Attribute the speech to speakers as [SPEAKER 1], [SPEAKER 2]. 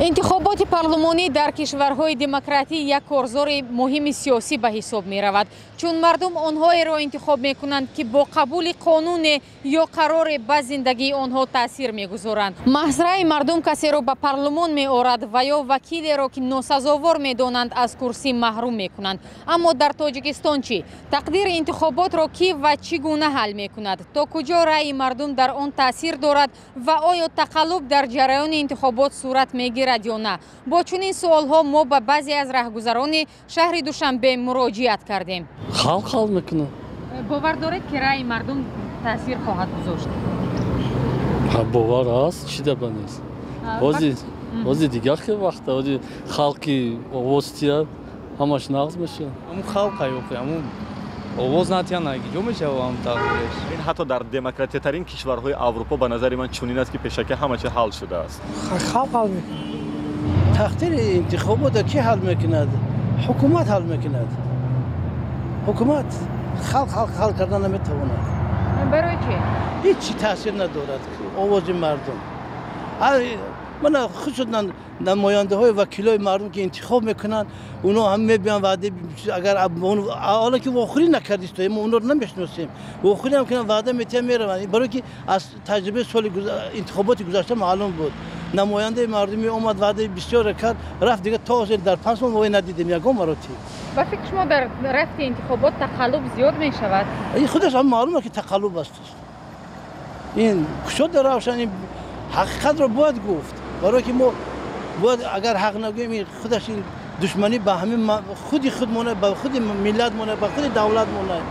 [SPEAKER 1] интихоботи парлумонӣ дар кишварҳои демократӣ як корзори муҳими сиёсӣ ба ҳисоб меравад, чун мардум онҳоеро интихоб мекунанд ки бо қабули қонуне ё қароре ба зиндагии онҳо таъсир мегузоранд. Маҳзраи мардум касеро ба парлумон меорад ва ё вакилеро ки носазовор медонанд аз курсӣ маҳрум мекунанд. Аммо дар Тоҷикистон чӣ? Тақдири интихоботро кӣ ва чӣ гуна ҳал мекунад? То куҷо раъи мардум дар он таъсир дорад ва оё тақаллуб дар ҷараёни интихобот сурат мегирад ё на? Бо чунин суолҳо мо ба баъзе аз раҳгузарони шаҳри Душанбе муроҷиат кардем.
[SPEAKER 2] Халқ ҳал мекунад.
[SPEAKER 1] Бовар доред ки раъи мардум таъсир хоҳад гузошт?
[SPEAKER 2] Бовар аст, чӣ даба нест. ҳозир дигар хел вақта, ҳозир халқи овоз тия ҳамаш нағз мешавад.
[SPEAKER 3] Ҳамун халқа ёхи, ҳамун овоз натия ҷо мешавад ҳам тағдиреш.
[SPEAKER 4] ин ҳатто дар демократиятарин кишварҳои Аврупо ба назари ман чунин аст ки пешакӣ ҳама чиз ҳал шудааст.
[SPEAKER 5] халқ ҳал мекунад. тақдири интихоботро ки ҳал мекунад? ҳукумат ҳал мекунад. ҳукумат халқ ҳал кардан наметавонад.
[SPEAKER 1] Барои чӣ?
[SPEAKER 5] ҳеҷ чӣ таъсир надорад овози мардум. мана хусус намояндаҳои вакилои мардум ки интихоб мекунанд, оно ҳам мебиёнд ваъда, агар ҳоло ки вохӯрӣ накардист, мо онро намешиносем, вохӯрӣ ҳам кунанд ваъда метиҳанд мераванд. Барое ки аз таҷрибаи соли интихоботи гузашта маълум буд. намояндаи мардумӣ омад, ваъдаи бисёре кард, рафт дига то ҳозир дар 5 моҳ надидем ягон маротиб.
[SPEAKER 1] ба фикри шумо дар рафти интихобот тақаллуб зиёд мешавад?
[SPEAKER 5] худаш ҳам маълум аст ки тақаллуб аст. ин кушоди равшан, ин ҳақиқатро бояд гуфт. барое ки мо бояд агар ҳақ нагӯем, худаш ин душманӣ ба ҳамин худи худ монад, ба худи миллат монад, ба худи давлат монад.